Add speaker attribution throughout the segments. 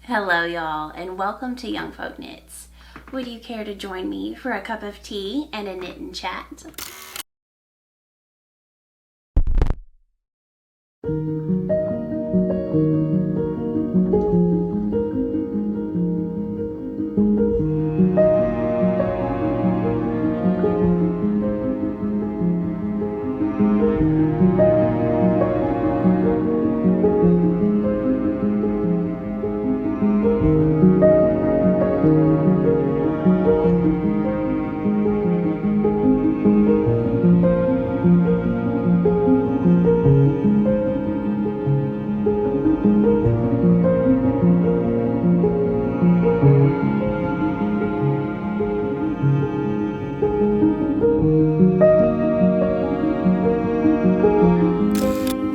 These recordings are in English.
Speaker 1: Hello y'all, and welcome to YoungFolk Knits. Would you care to join me for a cup of tea and a knit and chat?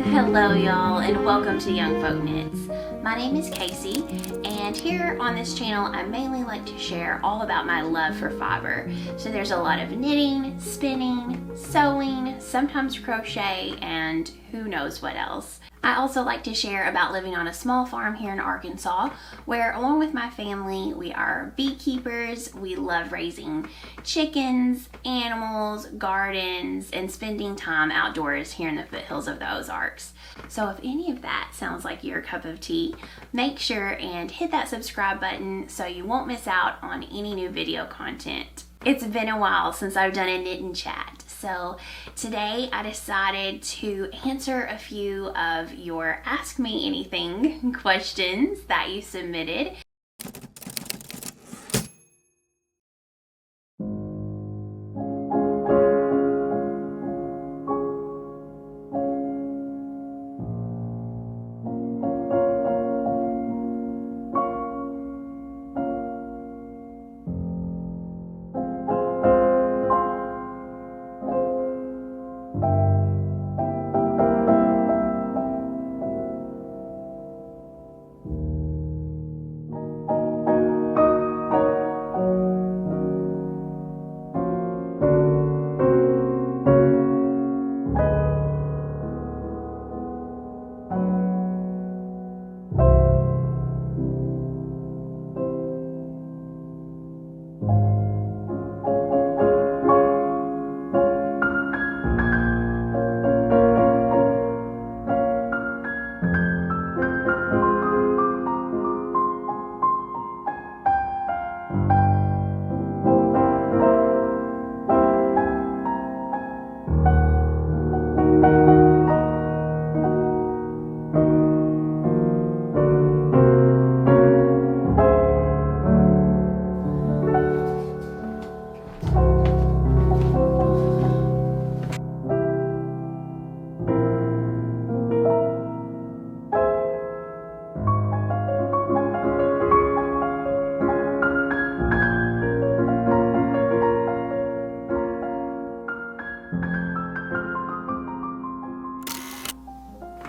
Speaker 1: Hello y'all, and welcome to YoungFolk Knits. My name is Kaci, and here on this channel I mainly like to share all about my love for fiber. So there's a lot of knitting, spinning, sewing, sometimes crochet, and who knows what else. I also like to share about living on a small farm here in Arkansas, where along with my family, we are beekeepers. We love raising chickens, animals, gardens, and spending time outdoors here in the foothills of the Ozarks. So if any of that sounds like your cup of tea, make sure and hit that subscribe button so you won't miss out on any new video content. It's been a while since I've done a knit and chat, so today I decided to answer a few of your Ask Me Anything questions that you submitted.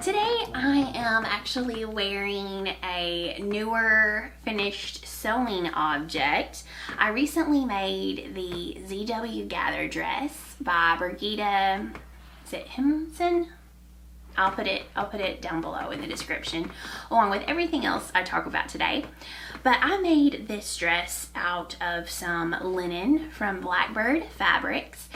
Speaker 1: Today I am actually wearing a newer finished sewing object. I recently made the ZW Gather dress by Brigida, is it Himson? I'll put it down below in the description, along with everything else I talk about today. But I made this dress out of some linen from Blackbird Fabrics,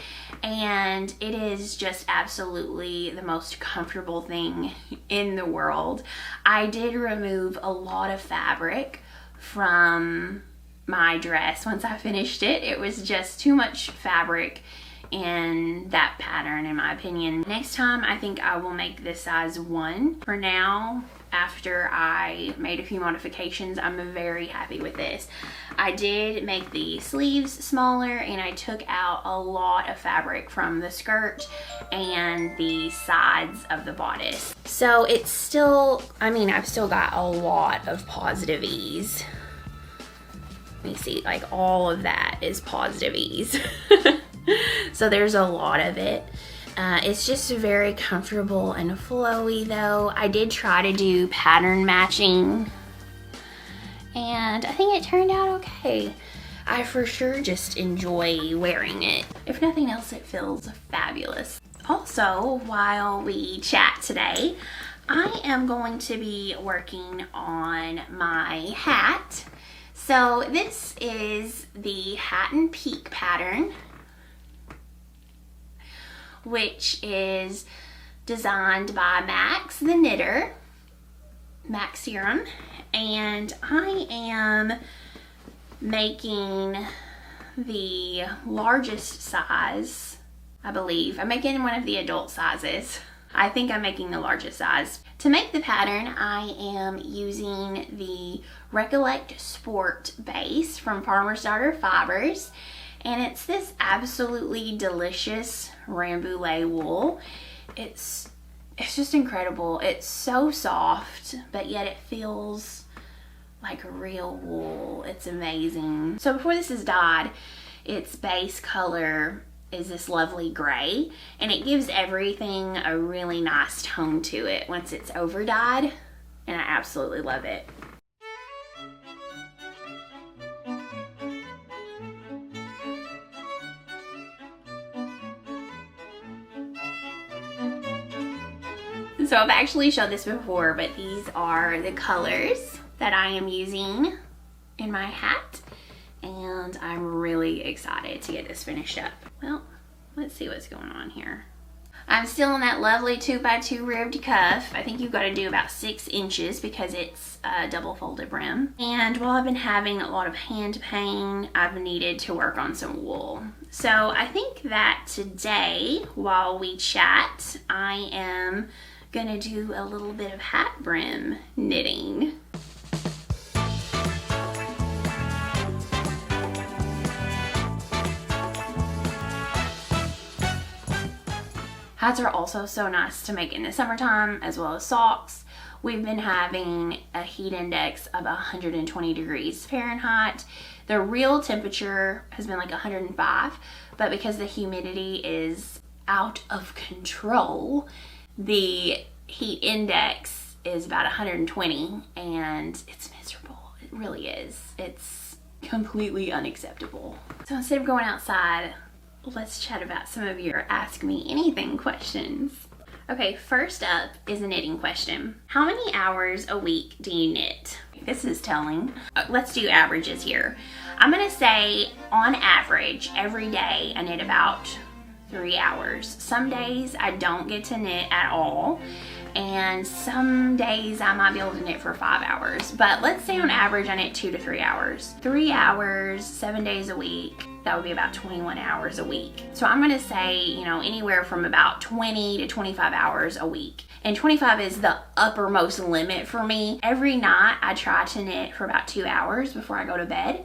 Speaker 1: and it is just absolutely the most comfortable thing in the world. I did remove a lot of fabric from my dress once I finished it. It was just too much fabric in that pattern, in my opinion. Next time I think I will make this size 1. For now, after I made a few modifications, I'm very happy with this. I did make the sleeves smaller, and I took out a lot of fabric from the skirt and the sides of the bodice. So it's still, I've still got a lot of positive ease. Let me see, like all of that is positive ease. So there's a lot of it. It's just very comfortable and flowy though. I did try to do pattern matching, and I think it turned out okay. I for sure just enjoy wearing it. If nothing else, it feels fabulous. Also, while we chat today, I am going to be working on my hat. So this is the Hat and Peak pattern, which is designed by Max the Knitter, Max Serum, and I am making the largest size, I believe. I'm making one of the adult sizes. I think I'm making the largest size. To make the pattern, I am using the Recollect Sport base from Farmer's Daughter Fibers, and it's this absolutely delicious Rambouillet wool. It's just incredible. It's so soft, but yet it feels like real wool. It's amazing. So before this is dyed, its base color is this lovely gray, and it gives everything a really nice tone to it once it's over dyed, and I absolutely love it. So I've actually showed this before, but these are the colors that I am using in my hat, and I'm really excited to get this finished up. Well, let's see what's going on here. I'm still on that lovely 2x2 ribbed cuff. I think you've got to do about 6 inches because it's a double folded brim. And while I've been having a lot of hand pain, I've needed to work on some wool. So I think that today, while we chat, I am gonna do a little bit of hat brim knitting. Hats are also so nice to make in the summertime, as well as socks. We've been having a heat index of 120 degrees Fahrenheit. The real temperature has been like 105, but because the humidity is out of control, the heat index is about 120, and it's miserable. It really is. It's completely unacceptable. So instead of going outside, let's chat about some of your Ask Me Anything questions. Okay, first up is a knitting question. How many hours a week do you knit? This is telling. Let's do averages here. I'm gonna say on average, every day I knit about 3 hours. Some days I don't get to knit at all, and some days I might be able to knit for 5 hours. But let's say on average I knit 2 to 3 hours. 3 hours, 7 days a week, that would be about 21 hours a week. So I'm gonna say, you know, anywhere from about 20 to 25 hours a week. And 25 is the uppermost limit for me. Every night I try to knit for about 2 hours before I go to bed.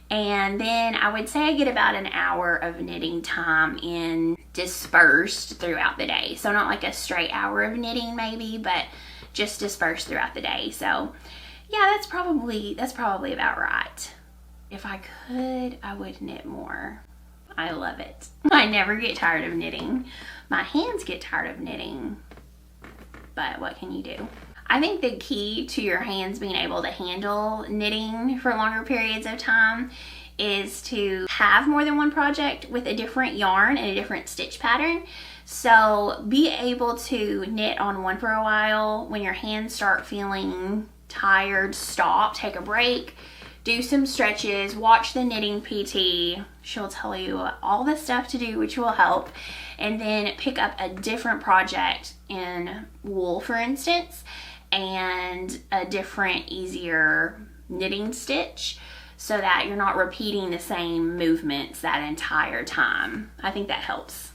Speaker 1: And then I would say I get about an hour of knitting time in dispersed throughout the day. So not like a straight hour of knitting maybe, but just dispersed throughout the day. So yeah, that's probably about right. If I could, I would knit more. I love it. I never get tired of knitting. My hands get tired of knitting, but what can you do? I think the key to your hands being able to handle knitting for longer periods of time is to have more than one project with a different yarn and a different stitch pattern. So be able to knit on one for a while. When your hands start feeling tired, stop, take a break, do some stretches, watch the knitting PT. She'll tell you all the stuff to do, which will help. And then pick up a different project in wool, for instance, and a different, easier knitting stitch so that you're not repeating the same movements that entire time. I think that helps.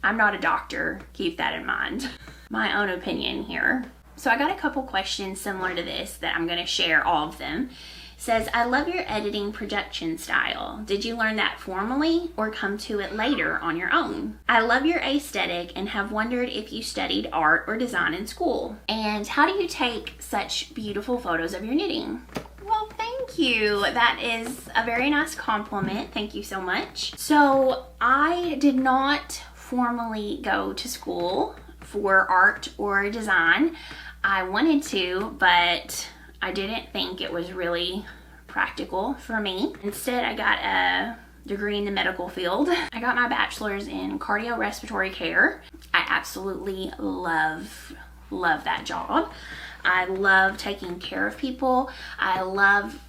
Speaker 1: I'm not a doctor, keep that in mind. My own opinion here. So I got a couple questions similar to this that I'm gonna share, all of them. Says, I love your editing projection style. Did you learn that formally or come to it later on your own? I love your aesthetic and have wondered if you studied art or design in school. And how do you take such beautiful photos of your knitting? Well, thank you. That is a very nice compliment. Thank you so much. So I did not formally go to school for art or design. I wanted to, but I didn't think it was really practical for me. Instead, I got a degree in the medical field. I got my bachelor's in cardiorespiratory care. I absolutely love love that job. I love taking care of people. I love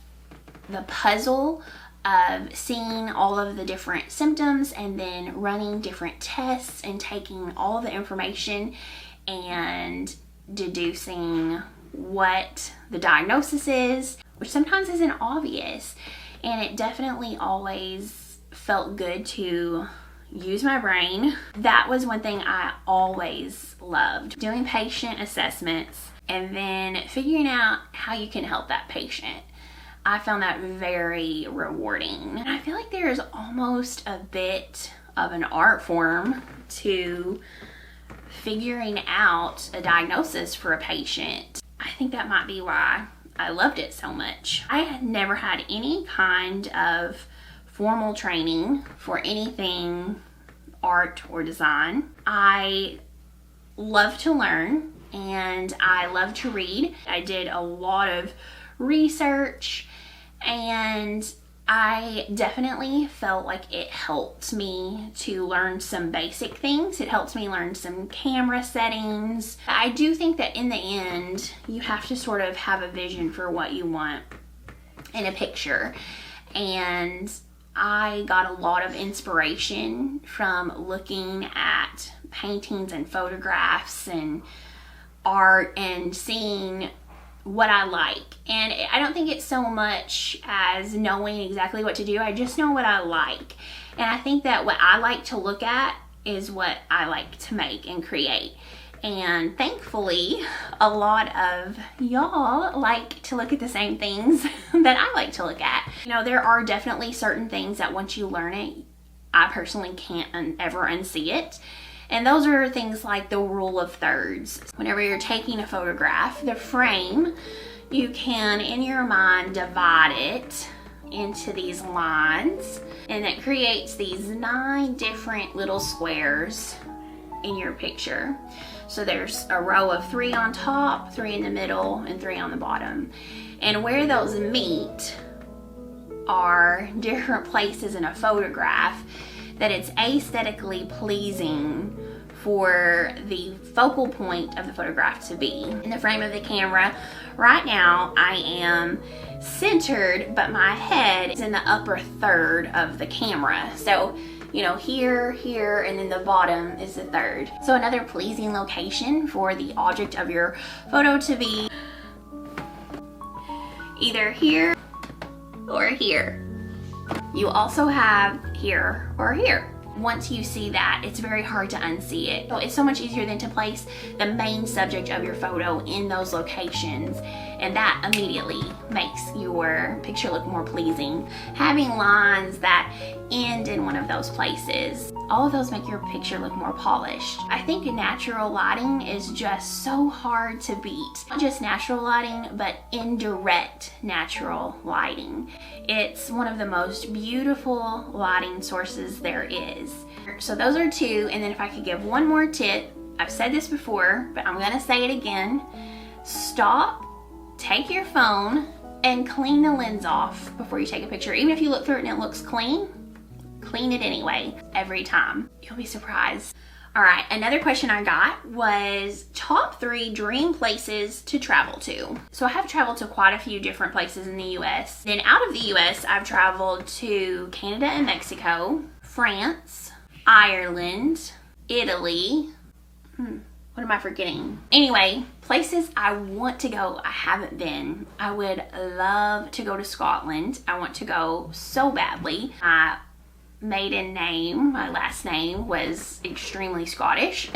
Speaker 1: the puzzle of seeing all of the different symptoms and then running different tests and taking all the information and deducing what the diagnosis is, which sometimes isn't obvious. And it definitely always felt good to use my brain. That was one thing I always loved, doing patient assessments and then figuring out how you can help that patient. I found that very rewarding. And I feel like there is almost a bit of an art form to figuring out a diagnosis for a patient. I think that might be why I loved it so much. I had never had any kind of formal training for anything art or design. I love to learn and I love to read. I did a lot of research and I definitely felt like it helped me to learn some basic things. It helped me learn some camera settings. I do think that in the end, you have to sort of have a vision for what you want in a picture. And I got a lot of inspiration from looking at paintings and photographs and art and seeing what I like. And I don't think it's so much as knowing exactly what to do. I just know what I like. And I think that what I like to look at is what I like to make and create. And thankfully, a lot of y'all like to look at the same things that I like to look at. You know, there are definitely certain things that once you learn it, I personally can't ever unsee it. And those are things like the rule of thirds. Whenever you're taking a photograph, the frame, you can, in your mind, divide it into these lines. And it creates these 9 different little squares in your picture. So there's a row of 3 on top, 3 in the middle, and 3 on the bottom. And where those meet are different places in a photograph that it's aesthetically pleasing for the focal point of the photograph to be. In the frame of the camera, right now I am centered, but my head is in the upper third of the camera. So, you know, here, here, and then the bottom is the third. So another pleasing location for the object of your photo to be either here or here. You also have here or here. Once you see that, it's very hard to unsee it. So it's so much easier than to place the main subject of your photo in those locations, and that immediately makes your picture look more pleasing. Having lines that end in one of those places, all of those make your picture look more polished. I think natural lighting is just so hard to beat. Not just natural lighting, but indirect natural lighting. It's one of the most beautiful lighting sources there is. So those are 2, and then if I could give one more tip, I've said this before, but I'm gonna say it again. Stop, take your phone, and clean the lens off before you take a picture. Even if you look through it and it looks clean, clean it anyway, every time. You'll be surprised. All right, another question I got was top 3 dream places to travel to. So I have traveled to quite a few different places in the US. Then out of the US, I've traveled to Canada and Mexico, France, Ireland, Italy. What am I forgetting? Anyway, places I want to go, I haven't been. I would love to go to Scotland. I want to go so badly. My maiden name, my last name, was extremely Scottish.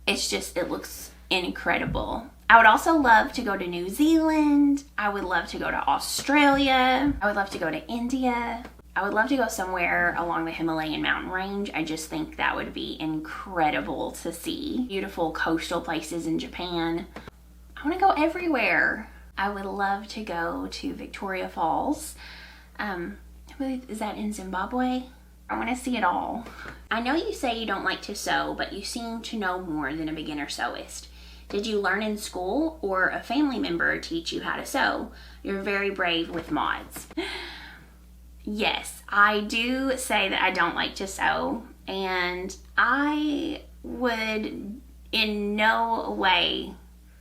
Speaker 1: It's just, it looks incredible. I would also love to go to New Zealand. I would love to go to Australia. I would love to go to India. I would love to go somewhere along the Himalayan mountain range. I just think that would be incredible to see. Beautiful coastal places in Japan. I want to go everywhere. I would love to go to Victoria Falls. Is that in Zimbabwe? I want to see it all. I know you say you don't like to sew, but you seem to know more than a beginner sewist. Did you learn in school or a family member teach you how to sew? You're very brave with mods. Yes, I do say that I don't like to sew, and I would in no way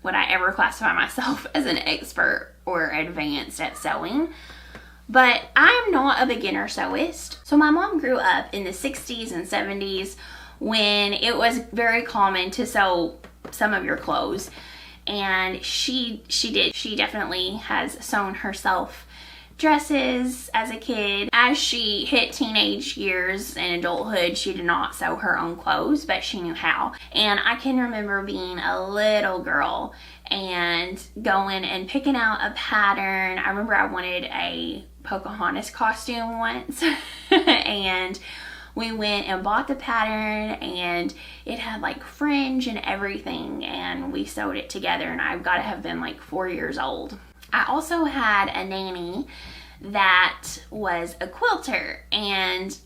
Speaker 1: would I ever classify myself as an expert or advanced at sewing. But I am not a beginner sewist. So my mom grew up in the 60s and 70s when it was very common to sew some of your clothes. And she definitely has sewn herself dresses as a kid. As she hit teenage years and adulthood, she did not sew her own clothes, but she knew how. And I can remember being a little girl and going and picking out a pattern. I remember I wanted a Pocahontas costume once and we went and bought the pattern, and it had like fringe and everything, and we sewed it together, and I've got to have been like 4 years old. I also had a nanny that was a quilter, and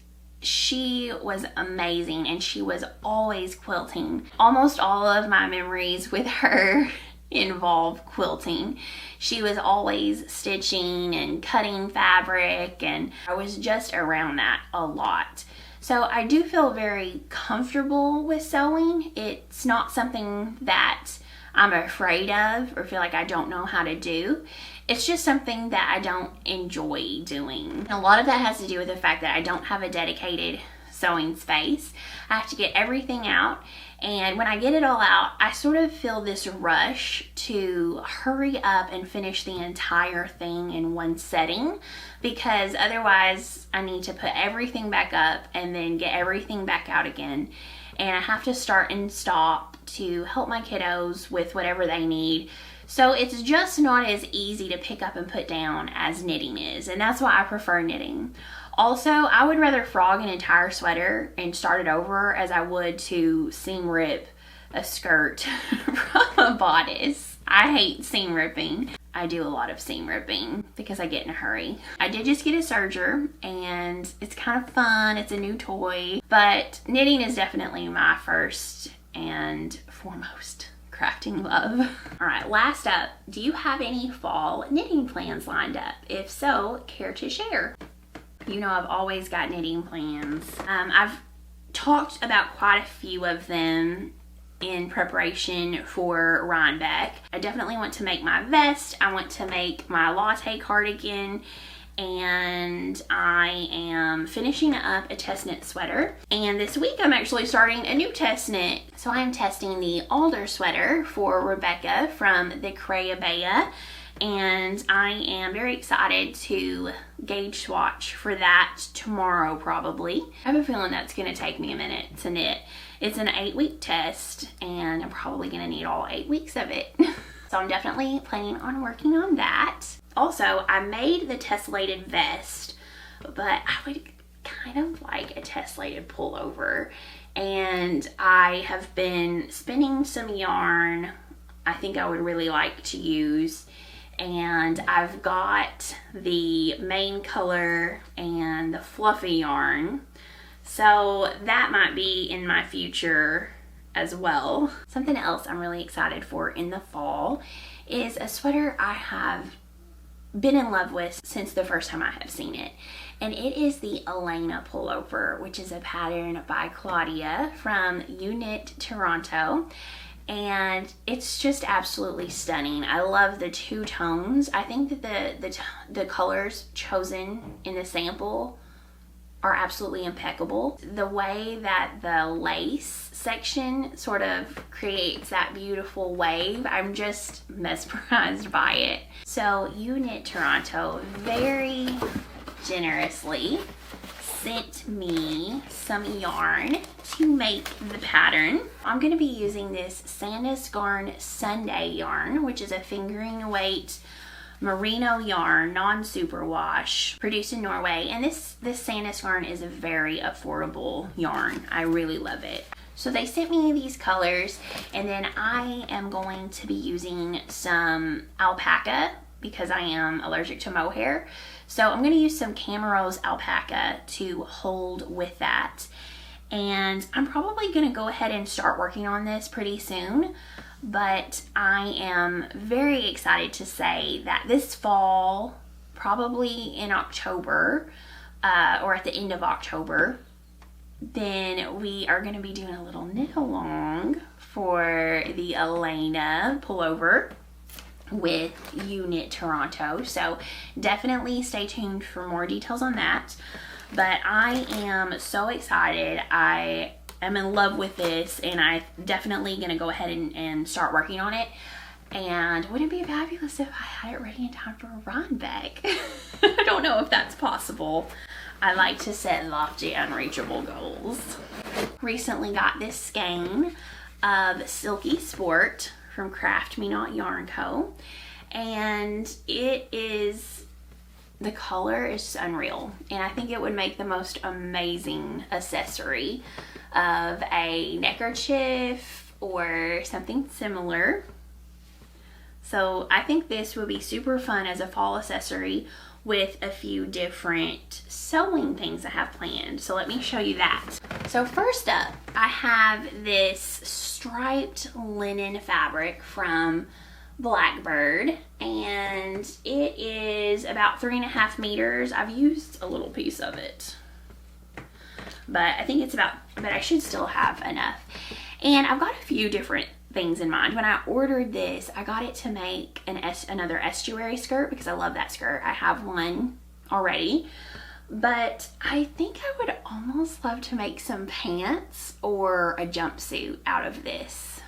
Speaker 1: she was amazing, and she was always quilting. Almost all of my memories with her involve quilting. She was always stitching and cutting fabric, and I was just around that a lot. So I do feel very comfortable with sewing. It's not something that I'm afraid of or feel like I don't know how to do. It's just something that I don't enjoy doing. And a lot of that has to do with the fact that I don't have a dedicated sewing space. I have to get everything out, and when I get it all out, I sort of feel this rush to hurry up and finish the entire thing in one setting, because otherwise I need to put everything back up and then get everything back out again, and I have to start and stop to help my kiddos with whatever they need. So it's just not as easy to pick up and put down as knitting is, and that's why I prefer knitting. Also, I would rather frog an entire sweater and start it over as I would to seam rip a skirt from a bodice. I hate seam ripping. I do a lot of seam ripping because I get in a hurry. I did just get a serger, and it's kind of fun. It's a new toy, but knitting is definitely my first and foremost crafting love. All right, last up, do you have any fall knitting plans lined up? If so, care to share? You know I've always got knitting plans. I've talked about quite a few of them in preparation for Rhinebeck. I definitely want to make my vest. I want to make my latte cardigan, and I am finishing up a test knit sweater. And this week I'm actually starting a new test knit. So I am testing the Alder sweater for Rebecca from the Crayabea, and I am very excited to gauge swatch for that tomorrow probably. I have a feeling that's going to take me a minute to knit. It's an 8-week test, and I'm probably going to need all 8 weeks of it. So I'm definitely planning on working on that. Also, I made the tessellated vest, but I would kind of like a tessellated pullover, and I have been spinning some yarn I think I would really like to use, and I've got the main color and the fluffy yarn, so that might be in my future as well. Something else I'm really excited for in the fall is a sweater I have been in love with since the first time I have seen it, and it is the Elena pullover, which is a pattern by Claudia from You Knit Toronto, and it's just absolutely stunning. I love the two tones. I think that the colors chosen in the sample are absolutely impeccable. The way that the lace section sort of creates that beautiful wave, I'm just mesmerized by it. So You Knit Toronto very generously sent me some yarn to make the pattern. I'm going to be using this Sandnes Garn Sunday yarn, which is a fingering weight merino yarn, non-superwash, produced in Norway. And this Sandnes Garn is a very affordable yarn. I really love it. So they sent me these colors, and then I am going to be using some alpaca because I am allergic to mohair. So I'm going to use some Camerose alpaca to hold with that. And I'm probably going to go ahead and start working on this pretty soon. But I am very excited to say that this fall, probably in October, or at the end of October, then we are going to be doing a little knit along for the Elena pullover with You Knit Toronto. So definitely stay tuned for more details on that. But I am so excited. I am in love with this, and I'm definitely going to go ahead and start working on it. And wouldn't it be fabulous if I had it ready in time for a run back? I don't know if that's possible. I like to set lofty, unreachable goals. Recently got this skein of Silky Sport from Craft Me Not Yarn Co. And it is, the color is just unreal. And I think it would make the most amazing accessory of a neckerchief or something similar. So I think this would be super fun as a fall accessory with a few different sewing things I have planned. So let me show you that. So first up, I have this striped linen fabric from Blackbird, and it is about 3.5 meters. I've used a little piece of it, but I think it's about, but I should still have enough. And I've got a few different things in mind. When I ordered this, I got it to make another estuary skirt because I love that skirt. I have one already, but I think I would almost love to make some pants or a jumpsuit out of this.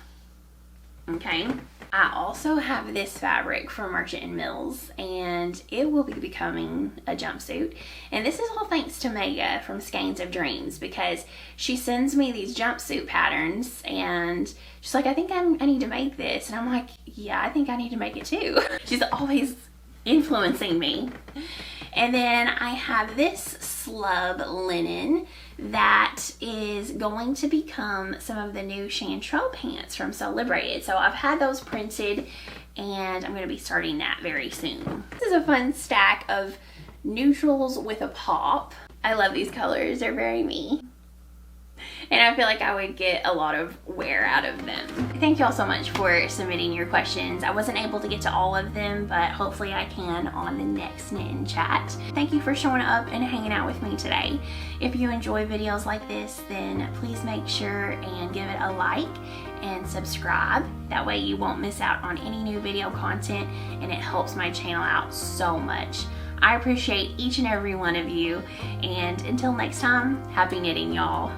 Speaker 1: Okay. I also have this fabric from Merchant and Mills, and it will be becoming a jumpsuit. And this is all thanks to Mega from Skeins of Dreams, because she sends me these jumpsuit patterns and she's like, I think I need to make this. And I'm like, yeah, I think I need to make it too. She's always influencing me. And then I have this slub linen that is going to become some of the new Chanterelle pants from Sew Liberated. So I've had those printed, and I'm going to be starting that very soon. This is a fun stack of neutrals with a pop. I love these colors. They're very me. And I feel like I would get a lot of wear out of them. Thank y'all so much for submitting your questions. I wasn't able to get to all of them, but hopefully I can on the next Knit and Chat. Thank you for showing up and hanging out with me today. If you enjoy videos like this, then please make sure and give it a like and subscribe. That way you won't miss out on any new video content, and it helps my channel out so much. I appreciate each and every one of you, and until next time, happy knitting, y'all.